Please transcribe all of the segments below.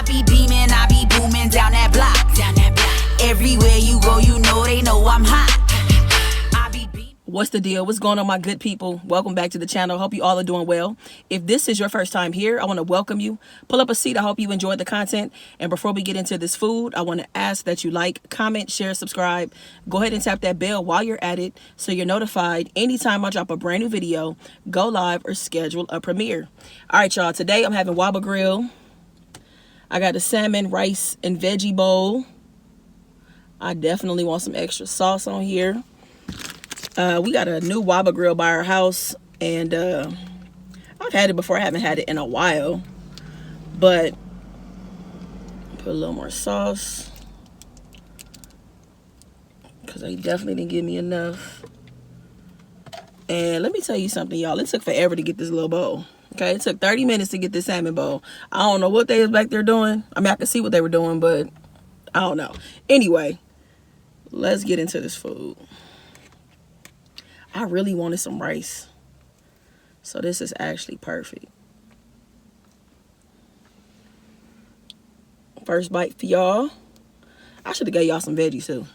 be beaming, I be booming down that block. Everywhere you go, you know they know I'm hot. What's the deal? What's going on, my good people? Welcome back to the channel. Hope you all are doing well. If this is your first time here, I want to welcome you. Pull up a seat. I hope you enjoyed the content. And before we get into this food, I want to ask that you like, comment, share, subscribe. Go ahead and tap that bell while you're at it so you're notified anytime I drop a brand new video, go live, or schedule a premiere. All right, y'all. Today I'm having Waba Grill. I got a salmon, rice, and veggie bowl. I definitely want some extra sauce on here. We got a new Waba Grill by our house, and I've had it before. I haven't had it in a while, but put a little more sauce because they definitely didn't give me enough. And let me tell you something, y'all. It took forever to get this little bowl. Okay, it took 30 minutes to get this salmon bowl. I don't know what they was back there doing. I mean, I could see what they were doing, but I don't know. Anyway, let's get into this food. I really wanted some rice, so this is actually perfect. First bite for y'all. I should have gave y'all some veggies too.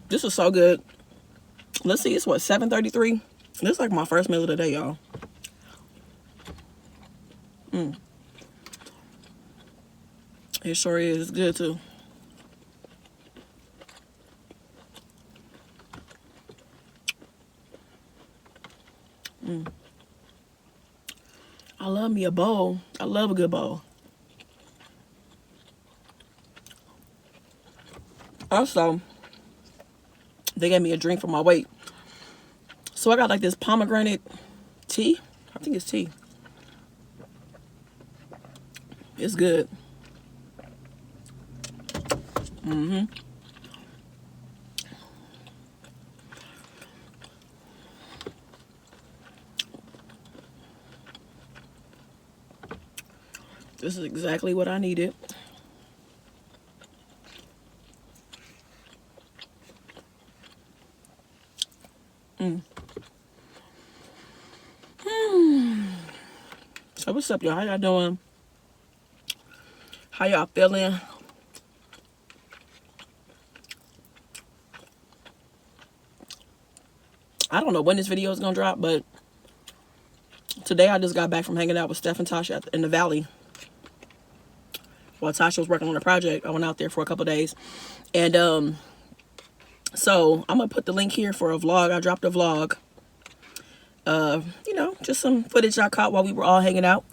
This is so good. Let's see, it's what, 7:33? This is like my first meal of the day, y'all. It sure is. It's good too. I love me a bowl. I love a good bowl. Also, they gave me a drink for my weight. So I got like this pomegranate tea. I think it's tea. It's good. This is exactly what I needed. So what's up, y'all? How y'all doing? How y'all feeling? I don't know when this video is gonna drop, but today I just got back from hanging out with Steph and Tasha in the valley. While Tasha was working on a project, I went out there for a couple days. And so I'm gonna put the link here for a vlog. I dropped a vlog. You know, just some footage I caught while we were all hanging out.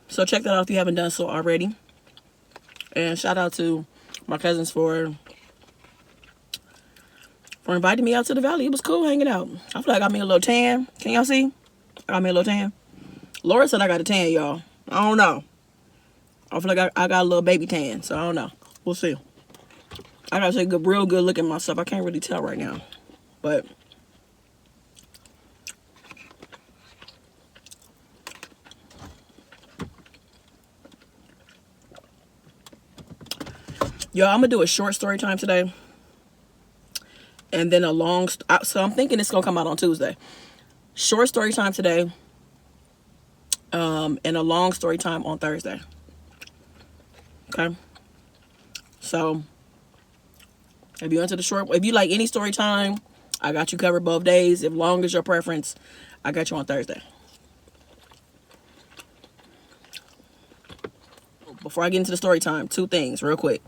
So check that out if you haven't done so already. And shout out to my cousins for inviting me out to the valley. It was cool hanging out. I feel like I got me a little tan. Can y'all see? I got me a little tan. Laura said I got a tan, y'all. I don't know. I feel like I got a little baby tan, so I don't know. We'll see. I gotta take a real good look at myself. I can't really tell right now, but yo, I'm gonna do a short story time today, and then a long. So I'm thinking it's gonna come out on Tuesday. Short story time today, and a long story time on Thursday. Okay. So if you into the short, if you like any story time, I got you covered both days. If long is your preference, I got you on Thursday. Before I get into the story time, two things real quick.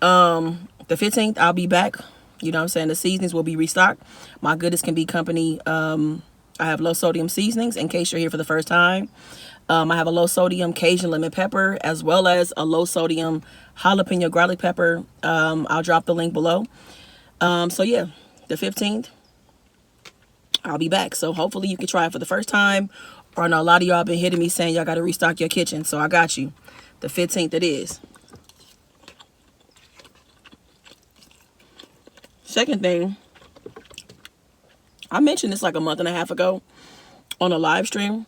The 15th, I'll be back. You know what I'm saying? The seasonings will be restocked. My Goodness Can Be company. I have low sodium seasonings in case you're here for the first time. I have a low sodium Cajun lemon pepper as well as a low sodium jalapeno garlic pepper. I'll drop the link below. So yeah, the 15th, I'll be back. So hopefully you can try it for the first time. Or I know a lot of y'all been hitting me saying y'all got to restock your kitchen. So I got you. The 15th it is. Second thing, I mentioned this like a month and a half ago on a live stream.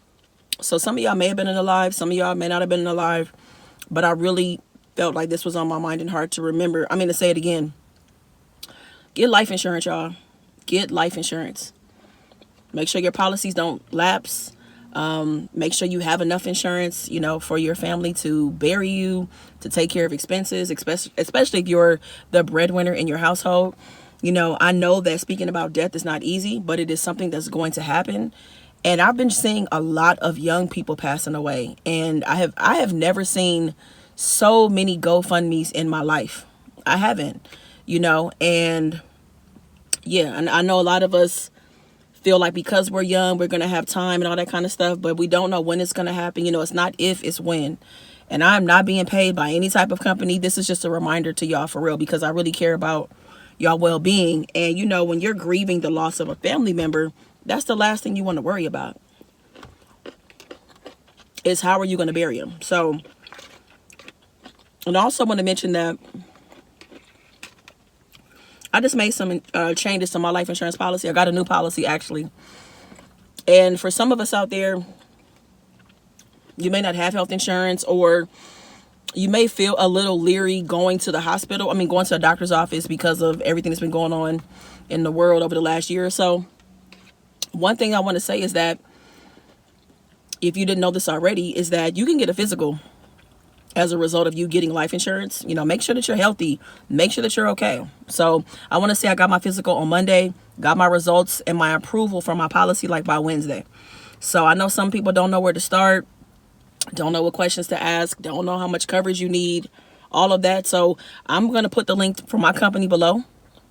So some of y'all may have been in the live, some of y'all may not have been in the live, but I really felt like this was on my mind and heart to remember. I mean, to say it again. Get life insurance, y'all. Get life insurance. Make sure your policies don't lapse. Make sure you have enough insurance, you know, for your family to bury you, to take care of expenses, especially if you're the breadwinner in your household. You know, I know that speaking about death is not easy, but it is something that's going to happen. And I've been seeing a lot of young people passing away, and I have never seen so many GoFundMes in my life. I haven't, you know, and yeah, and I know a lot of us feel like because we're young, we're going to have time and all that kind of stuff, but we don't know when it's going to happen. You know, it's not if, it's when. And I'm not being paid by any type of company. This is just a reminder to y'all for real, because I really care about y'all well-being. And you know, when you're grieving the loss of a family member, that's the last thing you want to worry about, is how are you going to bury them. So, and I also want to mention that I just made some changes to my life insurance policy. I got a new policy, actually. And for some of us out there, you may not have health insurance, or you may feel a little leery going to the hospital. I mean, going to a doctor's office because of everything that's been going on in the world over the last year or so. One thing I want to say is that, if you didn't know this already, is that you can get a physical as a result of you getting life insurance. You know, make sure that you're healthy, make sure that you're okay. So I want to say I got my physical on Monday, got my results and my approval for my policy like by Wednesday. So I know some people don't know where to start, don't know what questions to ask, don't know how much coverage you need, all of that. So I'm going to put the link for my company below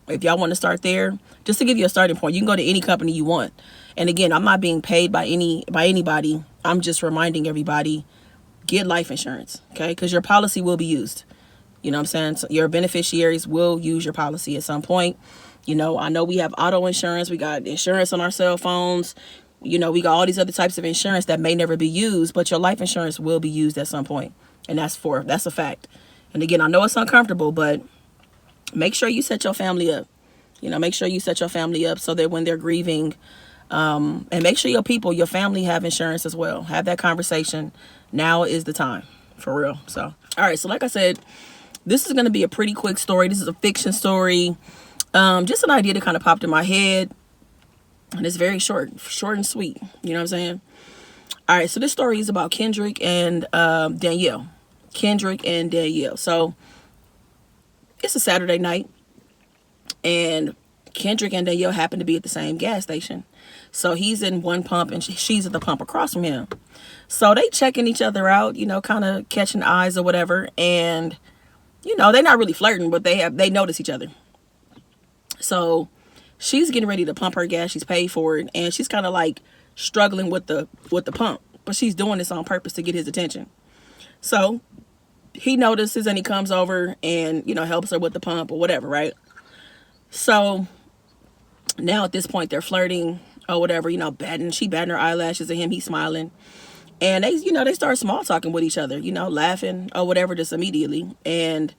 if y'all want to start there, just to give you a starting point. You can go to any company you want. And again, I'm not being paid by anybody. I'm just reminding everybody, get life insurance, okay? Because your policy will be used. You know what I'm saying? So your beneficiaries will use your policy at some point. You know, I know we have auto insurance. We got insurance on our cell phones. You know, we got all these other types of insurance that may never be used, but your life insurance will be used at some point. And that's a fact. And again, I know it's uncomfortable, but make sure you set your family up. You know, make sure you set your family up so that when they're grieving, and make sure your family have insurance as well. Have that conversation. Now is the time, for real. So, all right. So like I said, this is going to be a pretty quick story. This is a fiction story. Just an idea that kind of popped in my head. And it's very short and sweet. You know what I'm saying? All right. So this story is about Kendrick and Danielle. Kendrick and Danielle. So it's a Saturday night, and Kendrick and Danielle happen to be at the same gas station. So he's in one pump and she's at the pump across from him. So they checking each other out, you know, kind of catching eyes or whatever. And, you know, they're not really flirting, but they notice each other. So she's getting ready to pump her gas. She's paid for it. And she's kind of like struggling with the pump. But she's doing this on purpose to get his attention. So he notices and he comes over and, you know, helps her with the pump or whatever, right? So now at this point they're flirting or whatever, you know, she batting her eyelashes at him, he's smiling. And they start small talking with each other, you know, laughing or whatever, just immediately. And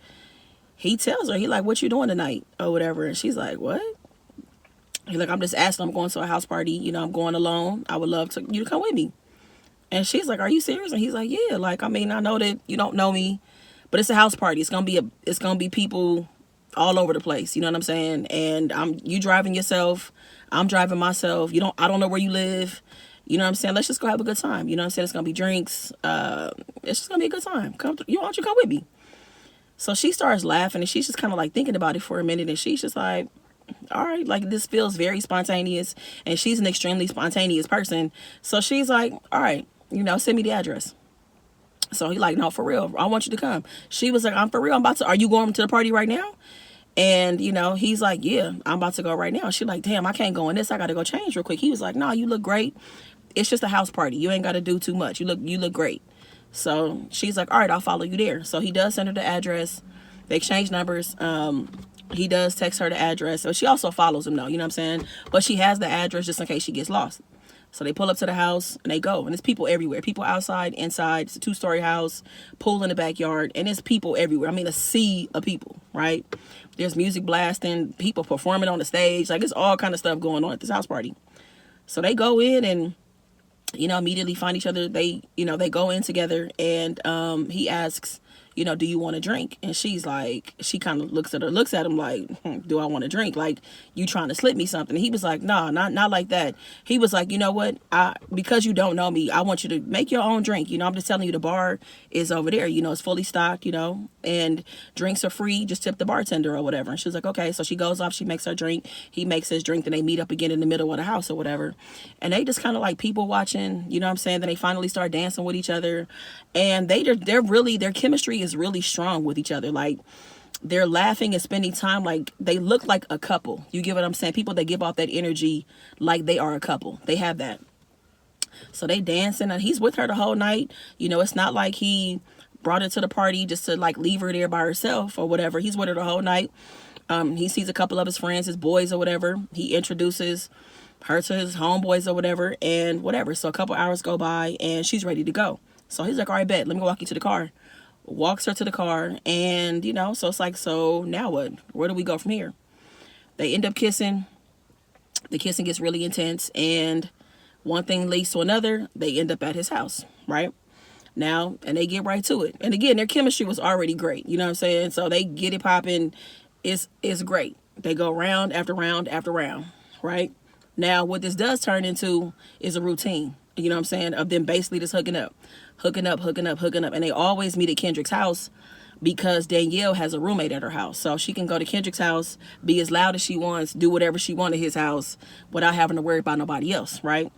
he tells her, he like, what you doing tonight or whatever? And she's like, what? He's like, I'm just asking, I'm going to a house party, you know, I'm going alone. I would love you to come with me. And she's like, are you serious? And he's like, yeah, like, I mean, I know that you don't know me, but it's a house party. It's going to be people all over the place. You know what I'm saying? And you driving yourself. I'm driving myself. I don't know where you live. You know what I'm saying? Let's just go have a good time. You know what I'm saying? It's going to be drinks. It's just going to be a good time. Why don't you come with me? So she starts laughing, and she's just kind of like thinking about it for a minute. And she's just like, all right, like this feels very spontaneous. And she's an extremely spontaneous person. So she's like, all right, you know, send me the address. So he like, no, for real, I want you to come. She was like, I'm for real. Are you going to the party right now? And, you know, he's like, yeah, I'm about to go right now. She's like, damn, I can't go in this. I got to go change real quick. He was like, no, you look great. It's just a house party. You ain't got to do too much. You look great. So she's like, all right, I'll follow you there. So he does send her the address. They exchange numbers. He does text her the address. So she also follows him though, you know what I'm saying? But she has the address just in case she gets lost. So they pull up to the house and they go. And there's people everywhere. People outside, inside. It's a 2-story house, pool in the backyard. And there's people everywhere. I mean, a sea of people, right? There's music blasting, people performing on the stage. Like, it's all kind of stuff going on at this house party. So they go in and, you know, immediately find each other. They, you know, they go in together and he asks, you know, do you want a drink? And she's like, she kind of looks at him like, do I want a drink? Like, you trying to slip me something? And he was like, nah, not like that. He was like, you know what? Because you don't know me, I want you to make your own drink. You know, I'm just telling you, the bar is over there. You know, it's fully stocked, you know, and drinks are free. Just tip the bartender or whatever. And she was like, okay. So she goes off, she makes her drink. He makes his drink. Then they meet up again in the middle of the house or whatever. And they just kind of like people watching, you know what I'm saying? Then they finally start dancing with each other. And they're really, their chemistry is really strong with each other. Like, they're laughing and spending time. Like, they look like a couple. You get what I'm saying? People that give off that energy like they are a couple. They have that. So they dancing and he's with her the whole night. You know, it's not like he brought her to the party just to like leave her there by herself or whatever. He's with her the whole night. He sees a couple of his friends, his boys or whatever. He introduces her to his homeboys or whatever and whatever. So a couple hours go by and she's ready to go. So he's like, all right, bet, let me walk you to the car. Walks her to the car, and you know, so it's like, so now what? Where do we go from here? They end up kissing. The kissing gets really intense, and one thing leads to another. They end up at his house, right? Now, and they get right to it. And again, their chemistry was already great. You know what I'm saying? So they get it popping. It's great. They go round after round after round, right? Now, what this does turn into is a routine. You know what I'm saying? Of them basically just hooking up. And they always meet at Kendrick's house because Danielle has a roommate at her house. So she can go to Kendrick's house, be as loud as she wants, do whatever she wants at his house without having to worry about nobody else, right?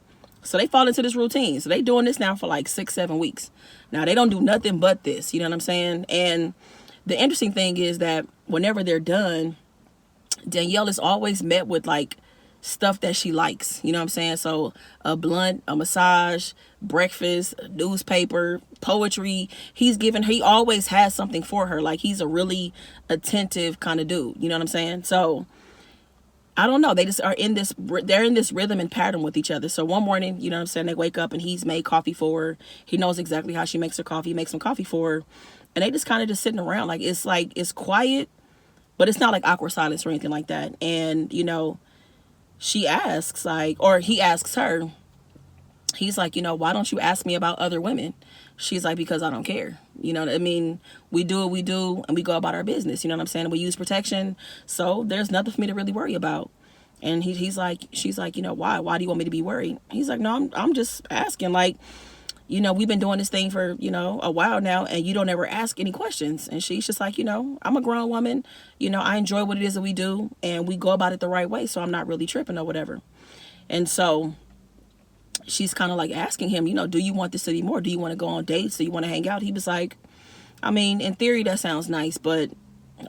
So they fall into this routine. So they doing this now for like 6-7 weeks. Now, they don't do nothing but this. You know what I'm saying? And the interesting thing is that whenever they're done, Danielle is always met with like stuff that she likes, you know what I'm saying? So a blunt, a massage, breakfast, a newspaper, poetry. He always has something for her. Like, he's a really attentive kind of dude, you know what I'm saying? So I don't know, they're in this rhythm and pattern with each other. So one morning, you know what I'm saying, they wake up and he's made coffee for her. He knows exactly how she makes her coffee. He makes some coffee for her, and they just kind of just sitting around. It's quiet, but it's not like awkward silence or anything like that. And you know, she asks, like, or he asks her, he's like, you know, why don't you ask me about other women? She's like, because I don't care. You know what I mean? We do what we do and we go about our business. You know what I'm saying? We use protection. So there's nothing for me to really worry about. And she's like, you know, why? Why do you want me to be worried? He's like, no, I'm just asking. Like, you know, we've been doing this thing for, you know, a while now, and you don't ever ask any questions. And she's just like, you know, I'm a grown woman. You know, I enjoy what it is that we do, and we go about it the right way, so I'm not really tripping or whatever. And so she's kind of like asking him, you know, do you want this to be more? Do you want to go on dates? Do you want to hang out? He was like, I mean, in theory, that sounds nice, but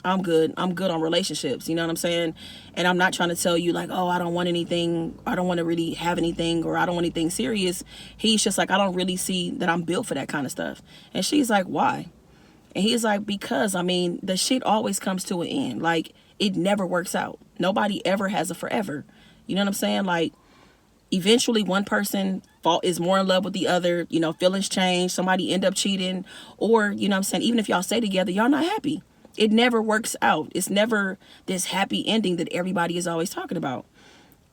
I'm good. I'm good on relationships. You know what I'm saying? And I'm not trying to tell you like, oh, I don't want anything. I don't want to really have anything, or I don't want anything serious. He's just like, I don't really see that I'm built for that kind of stuff. And she's like, why? And he's like, because, I mean, the shit always comes to an end. Like, it never works out. Nobody ever has a forever. You know what I'm saying? Like, eventually one person is more in love with the other. You know, feelings change. Somebody end up cheating. Or, you know what I'm saying, even if y'all stay together, y'all not happy. It never works out. It's never this happy ending that everybody is always talking about.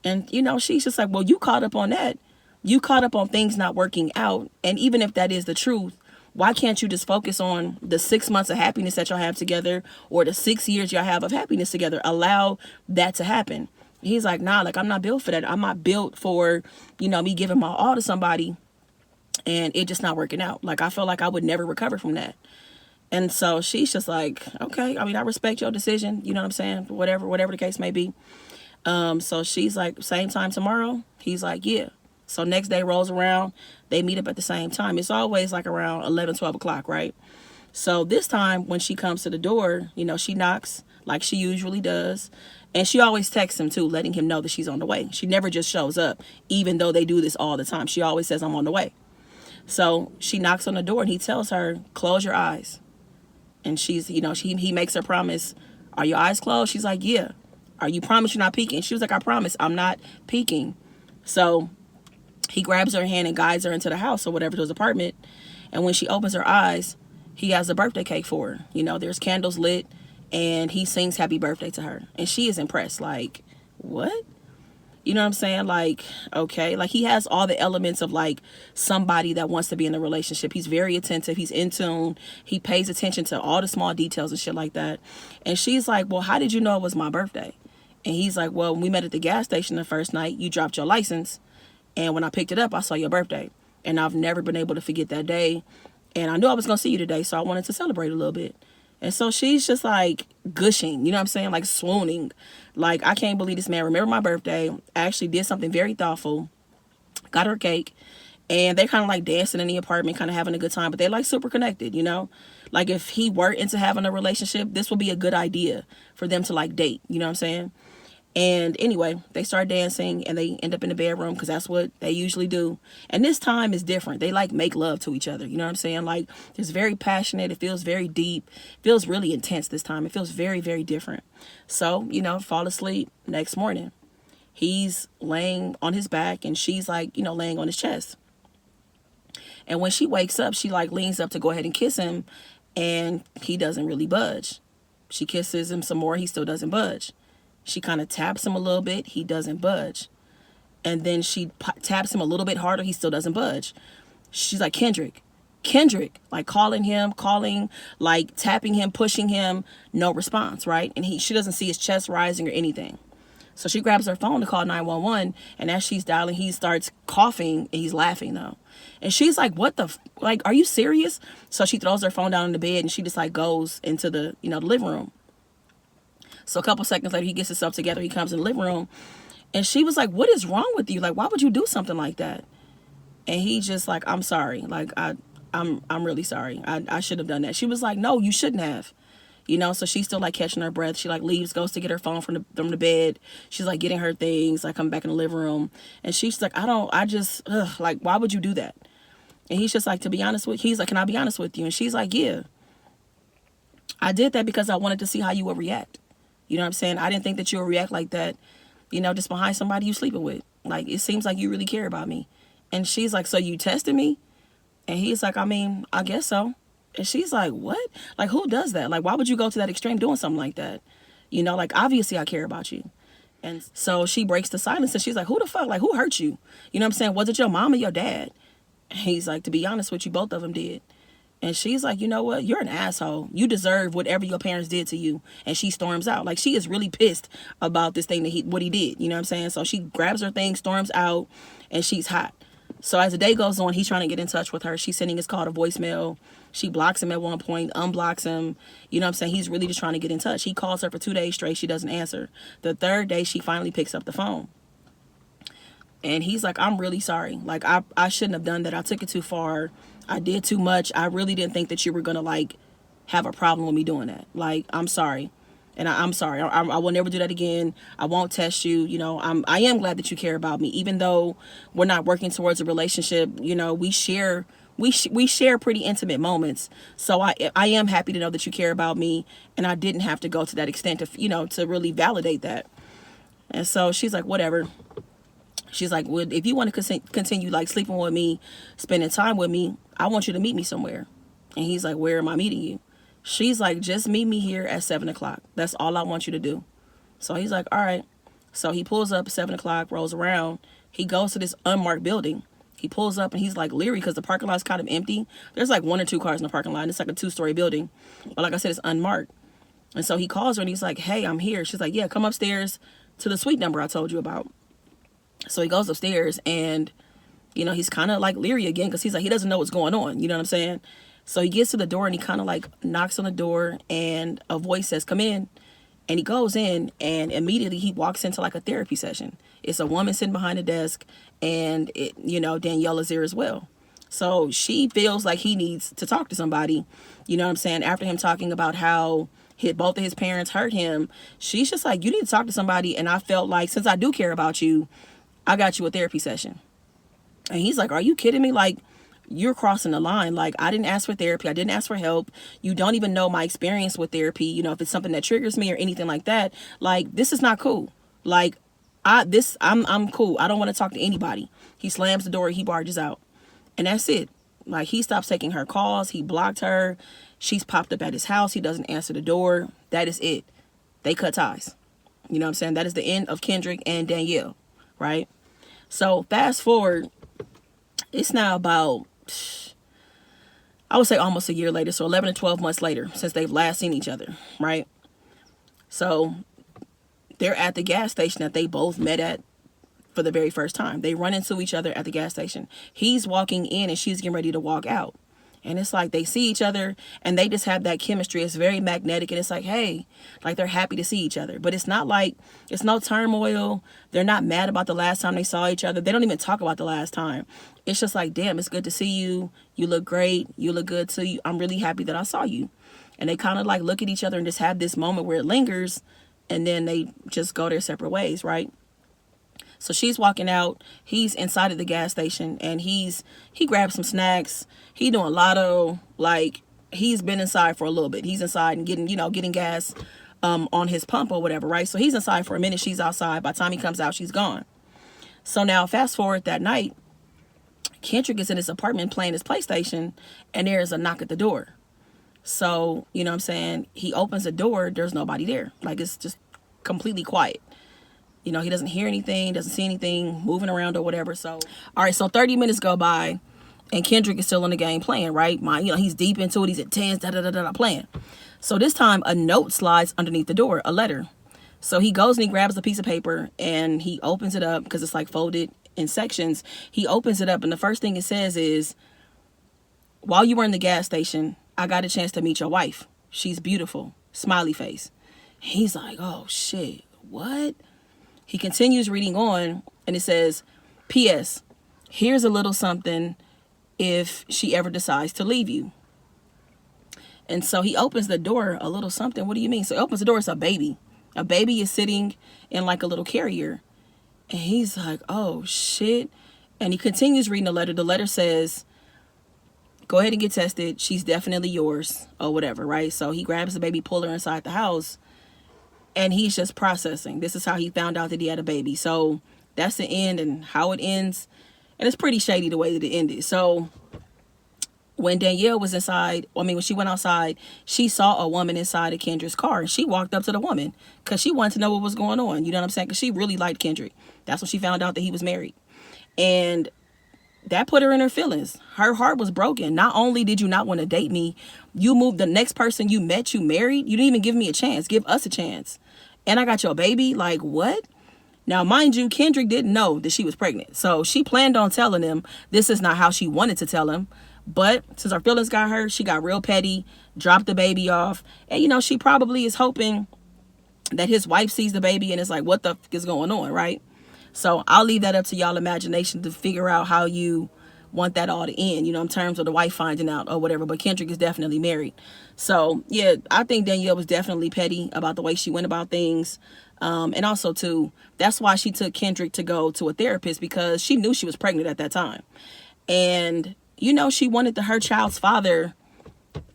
And, you know, she's just like, well, you caught up on that. You caught up on things not working out. And even if that is the truth, why can't you just focus on the 6 months of happiness that y'all have together, or the 6 years y'all have of happiness together? Allow that to happen. He's like, nah, like, I'm not built for that. I'm not built for, you know, me giving my all to somebody and it just not working out. Like, I feel like I would never recover from that. And so she's just like, okay, I mean, I respect your decision. You know what I'm saying? Whatever the case may be. So she's like, same time tomorrow? He's like, yeah. So next day rolls around. They meet up at the same time. It's always like around 11, 12 o'clock, right? So this time when she comes to the door, you know, she knocks like she usually does. And she always texts him too, letting him know that she's on the way. She never just shows up, even though they do this all the time. She always says, I'm on the way. So she knocks on the door and he tells her, close your eyes. And she's, you know, he makes her promise, are your eyes closed? She's like, yeah. Are you promise you're not peeking? She was like, I promise I'm not peeking. So he grabs her hand and guides her into the house or whatever, to his apartment. And when she opens her eyes, he has a birthday cake for her. You know, there's candles lit, and he sings happy birthday to her. And she is impressed. Like, what? You know what I'm saying? Like, okay. Like, he has all the elements of, like, somebody that wants to be in a relationship. He's very attentive. He's in tune. He pays attention to all the small details and shit like that. And she's like, well, how did you know it was my birthday? And he's like, well, when we met at the gas station the first night, you dropped your license. And when I picked it up, I saw your birthday. And I've never been able to forget that day. And I knew I was going to see you today, so I wanted to celebrate a little bit. And so she's just like gushing, you know what I'm saying? Like swooning. Like, I can't believe this man remembered my birthday. Actually did something very thoughtful. Got her cake. And they're kind of like dancing in the apartment, kind of having a good time. But they're like super connected, you know? Like, if he were into having a relationship, this would be a good idea for them to like date. You know what I'm saying? And anyway, they start dancing and they end up in the bedroom because that's what they usually do. And this time is different. They like make love to each other. You know what I'm saying? Like, it's very passionate. It feels very deep. It feels really intense this time. It feels very, very different. So, you know, fall asleep. Next morning, he's laying on his back and she's like, you know, laying on his chest. And when she wakes up, she like leans up to go ahead and kiss him, and he doesn't really budge. She kisses him some more. He still doesn't budge. She kind of taps him a little bit. He doesn't budge. And then she taps him a little bit harder. He still doesn't budge. She's like, Kendrick, like calling, like tapping him, pushing him. No response, right? And she doesn't see his chest rising or anything. So she grabs her phone to call 911. And as she's dialing, he starts coughing and he's laughing though. And she's like, what the, like, are you serious? So she throws her phone down in the bed and she just like goes into the, you know, the living room. So a couple seconds later, he gets himself together. He comes in the living room. And she was like, what is wrong with you? Like, why would you do something like that? And he just like, I'm sorry. Like, I'm really sorry. I should have done that. She was like, no, you shouldn't have. You know, so she's still like catching her breath. She like leaves, goes to get her phone from the bed. She's like getting her things, like come back in the living room. And she's like, like, why would you do that? And he's just like, to be honest with you, he's like, can I be honest with you? And she's like, yeah. I did that because I wanted to see how you would react. You know what I'm saying? I didn't think that you would react like that, you know, just behind somebody you sleeping with. Like, it seems like you really care about me. And she's like, so you tested me? And he's like, I mean, I guess so. And she's like, what? Like, who does that? Like, why would you go to that extreme doing something like that? You know, like, obviously I care about you. And so she breaks the silence and she's like, who the fuck? Like, who hurt you? You know what I'm saying? Was it your mom or your dad? And he's like, to be honest with you, both of them did. And she's like, you know what? You're an asshole. You deserve whatever your parents did to you. And she storms out. Like, she is really pissed about this thing that what he did. You know what I'm saying? So she grabs her thing, storms out, and she's hot. So as the day goes on, he's trying to get in touch with her. She's sending his call to voicemail. She blocks him at one point, unblocks him. You know what I'm saying? He's really just trying to get in touch. He calls her for 2 days straight. She doesn't answer. The third day, she finally picks up the phone. And he's like, I'm really sorry. Like, I shouldn't have done that. I took it too far. I did too much. I really didn't think that you were going to, like, have a problem with me doing that. Like, I'm sorry. And I'm sorry. I will never do that again. I won't test you. You know, I am glad that you care about me. Even though we're not working towards a relationship, you know, we share pretty intimate moments. So I am happy to know that you care about me. And I didn't have to go to that extent of, you know, to really validate that. And so she's like, whatever. She's like, well, if you want to continue like sleeping with me, spending time with me, I want you to meet me somewhere. And he's like, where am I meeting you? She's like, just meet me here at 7 o'clock. That's all I want you to do. So he's like, all right. So he pulls up at 7 o'clock, rolls around. He goes to this unmarked building. He pulls up and he's like leery because the parking lot's kind of empty. There's like 1 or 2 cars in the parking lot. It's like a 2-story building. But like I said, it's unmarked. And so he calls her and he's like, hey, I'm here. She's like, yeah, come upstairs to the suite number I told you about. So he goes upstairs and, you know, he's kind of like leery again because he's like, he doesn't know what's going on. You know what I'm saying? So he gets to the door and he kind of like knocks on the door and a voice says, come in. And he goes in and immediately he walks into like a therapy session. It's a woman sitting behind the desk and, you know, Danielle is there as well. So she feels like he needs to talk to somebody, you know what I'm saying? After him talking about how both of his parents hurt him, she's just like, you need to talk to somebody. And I felt like, since I do care about you, I got you a therapy session. And he's like, are you kidding me? Like, you're crossing the line. Like, I didn't ask for therapy. I didn't ask for help. You don't even know my experience with therapy. You know, if it's something that triggers me or anything like that, like, this is not cool. Like, I'm cool. I don't want to talk to anybody. He slams the door. He barges out. And that's it. Like, he stops taking her calls. He blocked her. She's popped up at his house. He doesn't answer the door. That is it. They cut ties. You know what I'm saying? That is the end of Kendrick and Danielle, right? So fast forward, it's now about, I would say almost a year later. So 11 to 12 months later since they've last seen each other, right? So they're at the gas station that they both met at for the very first time. They run into each other at the gas station. He's walking in and she's getting ready to walk out. And it's like they see each other and they just have that chemistry. It's very magnetic. And it's like, hey, like they're happy to see each other. But it's not like, it's no turmoil. They're not mad about the last time they saw each other. They don't even talk about the last time. It's just like, damn, it's good to see you. You look great. You look good too. I'm really happy that I saw you. And they kind of like look at each other and just have this moment where it lingers. And then they just go their separate ways, right? So she's walking out. He's inside of the gas station and he grabs some snacks. He doing lotto. Like, he's been inside for a little bit. He's inside and getting gas on his pump or whatever, right? So he's inside for a minute. She's outside. By the time he comes out, she's gone. So now fast forward that night, Kendrick is in his apartment playing his PlayStation and there's a knock at the door. So, you know what I'm saying? He opens the door. There's nobody there. Like, it's just completely quiet. You know, he doesn't hear anything, doesn't see anything moving around or whatever. So, all right, so 30 minutes go by and Kendrick is still in the game playing, right? He's deep into it. He's intense, playing. So this time a note slides underneath the door, a letter. So he goes and he grabs a piece of paper and he opens it up because it's like folded in sections. He opens it up and the first thing it says is, while you were in the gas station, I got a chance to meet your wife. She's beautiful. Smiley face. He's like, oh shit, what? He continues reading on and it says, P.S. Here's a little something if she ever decides to leave you. And so he opens the door, a little something. What do you mean? So he opens the door. It's a baby. A baby is sitting in like a little carrier. And he's like, oh shit. And he continues reading the letter. The letter says, go ahead and get tested. She's definitely yours or whatever, right? So he grabs the baby, pull her inside the house. And he's just processing. This is how he found out that he had a baby. So that's the end and how it ends. And it's pretty shady the way that it ended. So when Danielle was inside, when she went outside, she saw a woman inside of Kendrick's car. And she walked up to the woman because she wanted to know what was going on. You know what I'm saying? Because she really liked Kendrick. That's when she found out that he was married. And that put her in her feelings. Her heart was broken. Not only did you not want to date me, you moved the next person you met, you married. You didn't even give me a chance. Give us a chance. And I got your baby. Like, what? Now, mind you, Kendrick didn't know that she was pregnant. So she planned on telling him. This is not how she wanted to tell him. But since her feelings got hurt, she got real petty, dropped the baby off. And, she probably is hoping that his wife sees the baby and is like, what the f is going on, right? So I'll leave that up to y'all imagination to figure out how you want that all to end, in terms of the wife finding out or whatever. But Kendrick is definitely married. So, yeah, I think Danielle was definitely petty about the way she went about things. And also, too, that's why she took Kendrick to go to a therapist, because she knew she was pregnant at that time. And, she wanted her child's father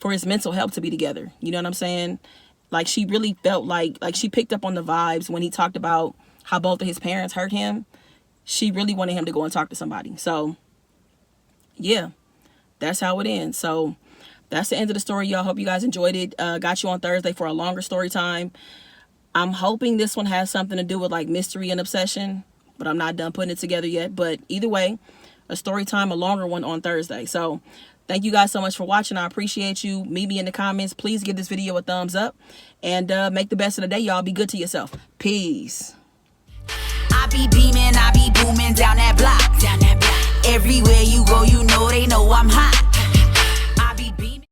for his mental health to be together. You know what I'm saying? Like, she really felt like she picked up on the vibes when he talked about how both of his parents hurt him. She really wanted him to go and talk to somebody. So, yeah, that's how it ends. So that's the end of the story, y'all. Hope you guys enjoyed it. Got you on Thursday for a longer story time. I'm hoping this one has something to do with like mystery and obsession, but I'm not done putting it together yet. But either way, a story time, a longer one on Thursday. So thank you guys so much for watching. I appreciate you. Meet me in the comments. Please give this video a thumbs up and make the best of the day, y'all. Be good to yourself. Peace. I be beaming, I be booming down that block. Everywhere you go, they